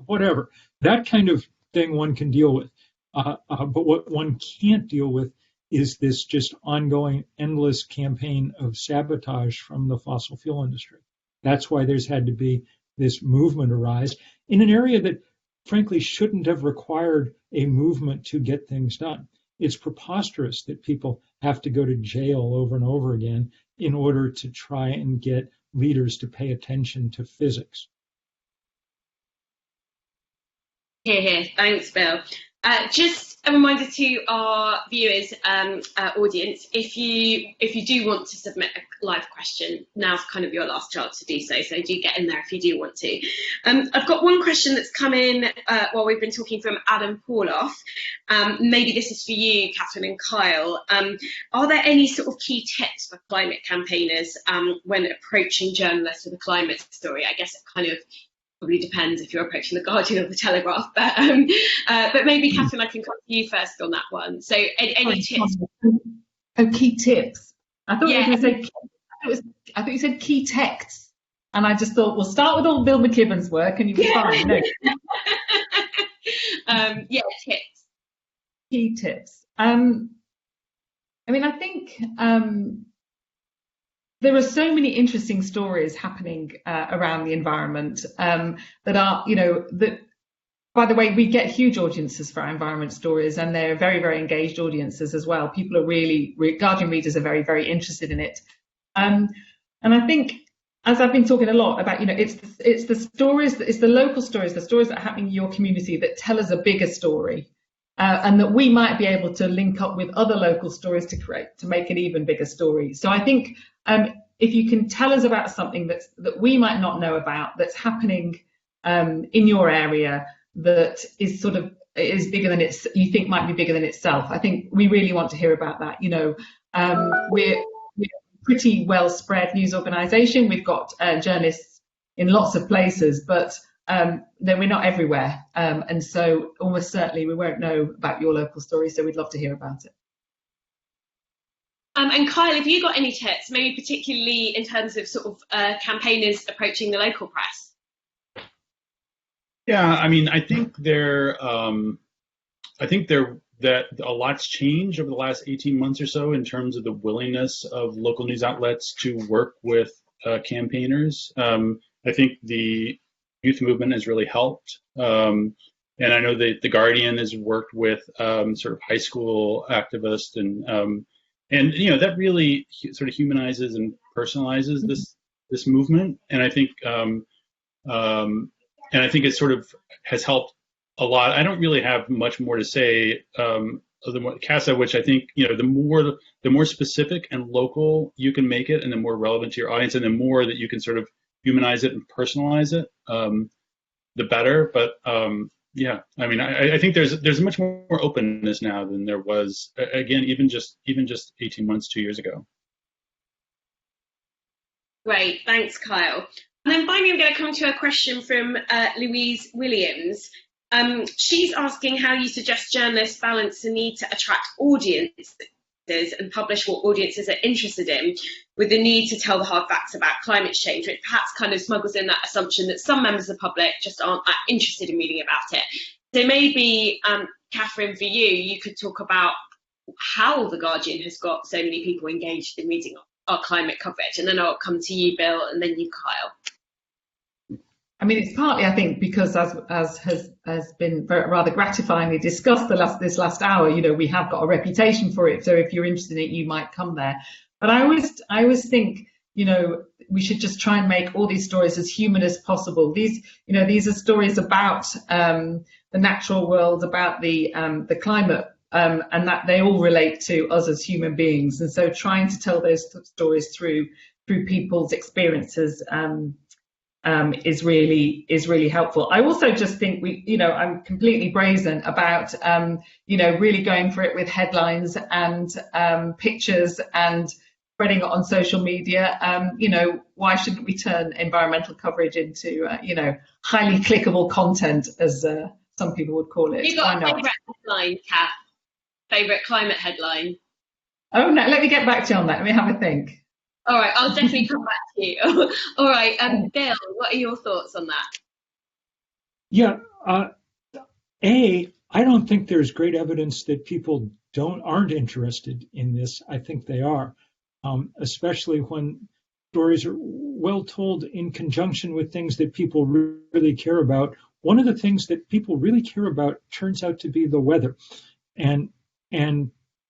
whatever. That kind of thing one can deal with. But what one can't deal with is this just ongoing, endless campaign of sabotage from the fossil fuel industry. That's why there's had to be this movement arise in an area that, frankly, shouldn't have required a movement to get things done. It's preposterous that people have to go to jail over and over again in order to try and get leaders to pay attention to physics. Here. Thanks, Bill. Just a reminder to our viewers, audience, if you do want to submit a live question, now's kind of your last chance to do so. So do get in there if you do want to. I've got one question that's come in while we've been talking from Adam Pauloff. Maybe this is for you, Katharine and Kyle. Are there any sort of key tips for climate campaigners when approaching journalists with a climate story? I guess it kind of probably depends if you're approaching the Guardian or the Telegraph, but maybe Katharine, I can come to you first on that one. So any tips? Oh, key tips. I thought you said key texts, and I just thought we'll start with all Bill McKibben's work, and you'll be fine. No. Tips. Key tips. I mean, I think there are so many interesting stories happening around the environment that are, that, by the way, we get huge audiences for our environment stories, and they're very, very engaged audiences as well. People are really, Guardian readers are very, very interested in it. And I think, as I've been talking a lot about, it's the stories, it's the local stories, the stories that are happening in your community that tell us a bigger story. And that we might be able to link up with other local stories to make an even bigger story. So I think if you can tell us about something that we might not know about, that's happening in your area, that is is bigger than you think might be bigger than itself, I think we really want to hear about that. We're a pretty well spread news organisation. We've got journalists in lots of places, but we're not everywhere, and so almost certainly we won't know about your local story, so we'd love to hear about it. And Kyle, have you got any tips, maybe particularly in terms of campaigners approaching the local press? Yeah, I mean, I think that a lot's changed over the last 18 months or so in terms of the willingness of local news outlets to work with campaigners. I think the youth movement has really helped. And I know that the Guardian has worked with sort of high school activists, and that really sort of humanizes and personalizes this movement. And I think it sort of has helped a lot. I don't really have much more to say other than what Cass said, which I think, the more specific and local you can make it, and the more relevant to your audience, and the more that you can sort of humanize it and personalize it, the better. But yeah, I mean, I think there's much more openness now than there was, again, even just 18 months, 2 years ago. Great, thanks, Kyle. And then finally, I'm going to come to a question from Louise Williams. She's asking how you suggest journalists balance the need to attract audiences and publish what audiences are interested in with the need to tell the hard facts about climate change, which perhaps kind of smuggles in that assumption that some members of the public just aren't that interested in reading about it. So maybe, Katharine, for you could talk about how The Guardian has got so many people engaged in reading our climate coverage, and then I'll come to you, Bill, and then you, Kyle. I mean, it's partly, I think, because as has been rather gratifyingly discussed this last hour, we have got a reputation for it. So if you're interested in it, you might come there. But I always think, we should just try and make all these stories as human as possible. These are stories about the natural world, about the climate, and that they all relate to us as human beings. And so trying to tell those stories through people's experiences is really helpful. I also just think I'm completely brazen about really going for it with headlines and pictures and spreading it on social media. Why shouldn't we turn environmental coverage into highly clickable content, as some people would call it? You got a favourite headline, Kat? Favourite climate headline? Oh no, let me get back to you on that. Let me have a think. All right, I'll definitely come back to you. All right, Bill, what are your thoughts on that? Yeah, I don't think there's great evidence that people aren't interested in this. I think they are, especially when stories are well told in conjunction with things that people really care about. One of the things that people really care about turns out to be the weather, and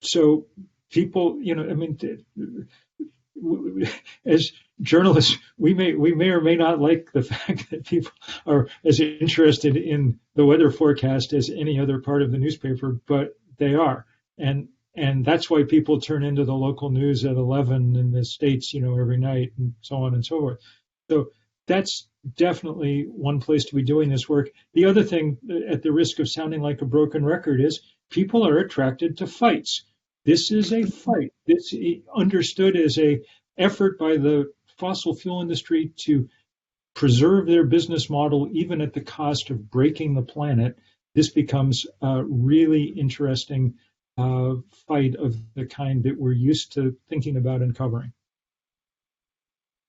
so people, as journalists, we may or may not like the fact that people are as interested in the weather forecast as any other part of the newspaper, but they are, and that's why people turn into the local news at 11 in the States, every night, and so on and so forth. So that's definitely one place to be doing this work. The other thing, at the risk of sounding like a broken record, is people are attracted to fights. This is a fight. It's understood as a effort by the fossil fuel industry to preserve their business model, even at the cost of breaking the planet. This becomes a really interesting fight of the kind that we're used to thinking about and covering.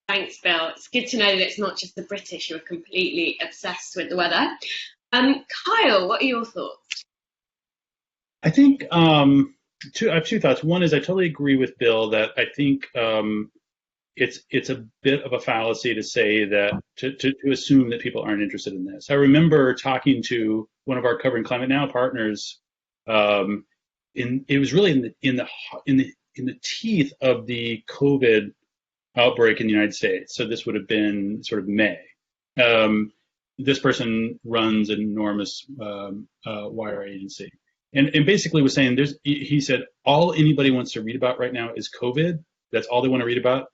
Thanks, Bill. It's good to know that it's not just the British who are completely obsessed with the weather. Kyle, what are your thoughts? I think I have two thoughts. One is I totally agree with Bill that I think it's a bit of a fallacy to say that to assume that people aren't interested in this. I remember talking to one of our Covering Climate Now partners. It was really in the teeth of the COVID outbreak in the United States. So this would have been sort of May. This person runs an enormous wire agency, and basically was saying he said all anybody wants to read about right now is COVID. That's all they want to read about,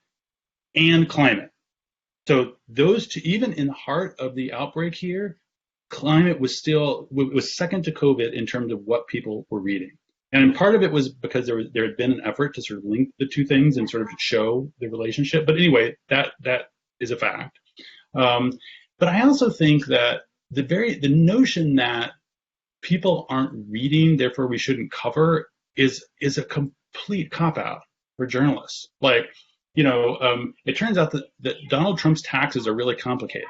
and climate. So those two, even in the heart of the outbreak here, climate was second to COVID in terms of what people were reading. And part of it was because there had been an effort to sort of link the two things and sort of show the relationship. But anyway, that is a fact. But I also think that the notion that people aren't reading, therefore we shouldn't cover, is a complete cop-out for journalists. Like, it turns out that Donald Trump's taxes are really complicated.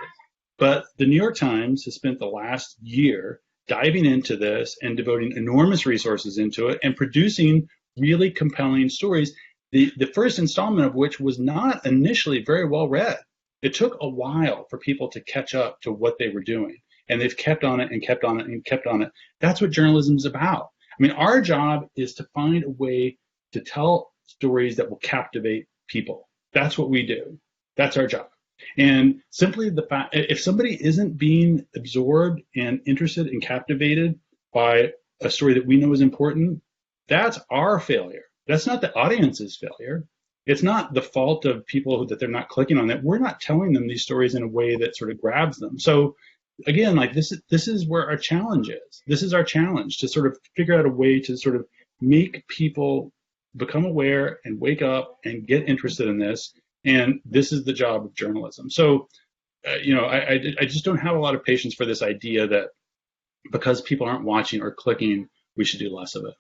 But the New York Times has spent the last year diving into this and devoting enormous resources into it and producing really compelling stories, the first installment of which was not initially very well read. It took a while for people to catch up to what they were doing, and they've kept on it and kept on it and kept on it. That's what journalism is about. I mean, our job is to find a way to tell stories that will captivate people. That's what we do. That's our job. And simply the fact, if somebody isn't being absorbed and interested and captivated by a story that we know is important, that's our failure. That's not the audience's failure. It's not the fault of people that they're not clicking on it. We're not telling them these stories in a way that sort of grabs them. So again, like this is where our challenge is. This is our challenge, to sort of figure out a way to sort of make people become aware and wake up and get interested in this. And this is the job of journalism. So, I just don't have a lot of patience for this idea that because people aren't watching or clicking, we should do less of it.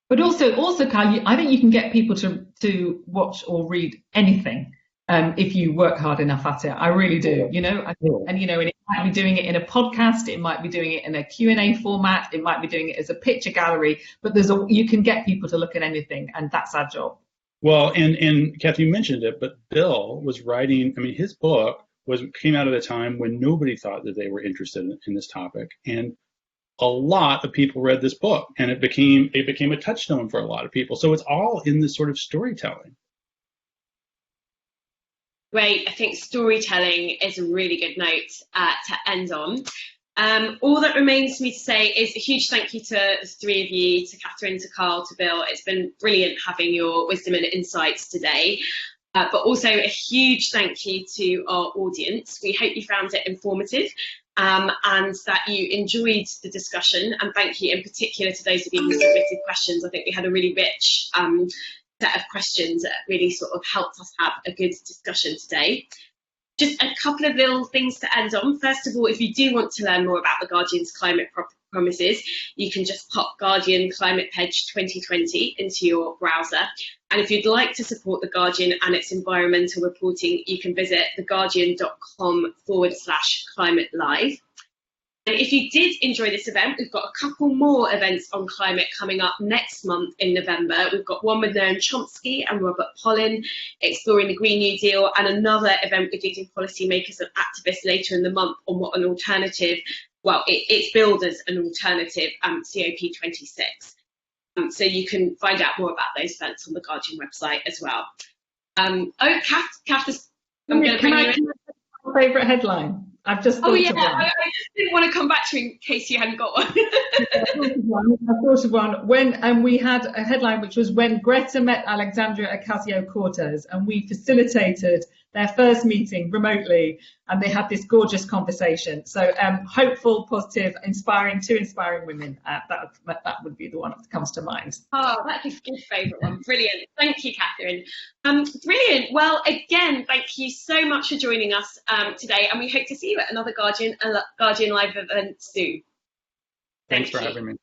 But also, Kyle, I think you can get people to watch or read anything if you work hard enough at it. I really do, And it might be doing it in a podcast, it might be doing it in a Q&A format, it might be doing it as a picture gallery, but you can get people to look at anything, and that's our job. Well, and Kathy, you mentioned it, but Bill was writing, his book came out at a time when nobody thought that they were interested in this topic. And a lot of people read this book, and it became a touchstone for a lot of people. So it's all in this sort of storytelling. Great. I think storytelling is a really good note to end on. All that remains for me to say is a huge thank you to the three of you, to Katharine, to Carl, to Bill. It's been brilliant having your wisdom and insights today. But also a huge thank you to our audience. We hope you found it informative and that you enjoyed the discussion. And thank you in particular to those of you who submitted questions. I think we had a really rich set of questions that really sort of helped us have a good discussion today. Just a couple of little things to end on. First of all, if you do want to learn more about the Guardian's climate promises, you can just pop Guardian Climate Pledge 2020 into your browser. And if you'd like to support the Guardian and its environmental reporting, you can visit theguardian.com/climate live. And if you did enjoy this event, we've got a couple more events on climate coming up next month in November. We've got one with Noam Chomsky and Robert Pollin, exploring the Green New Deal, and another event with leading policymakers and activists later in the month on what an alternative, it's billed as an alternative, COP26. So you can find out more about those events on the Guardian website as well. Kath is... Can I my favourite headline? I've just thought of one. I just didn't want to come back to you in case you hadn't got one. I thought of one when we had a headline which was when Greta met Alexandria Ocasio-Cortez, and we facilitated their first meeting remotely, and they had this gorgeous conversation. So hopeful, positive, inspiring, two inspiring women. That would be the one that comes to mind. Oh, that's a good favourite one. Brilliant. Thank you, Katharine. Brilliant. Well, again, thank you so much for joining us today, and we hope to see you at another Guardian Live event soon. Thanks for having me.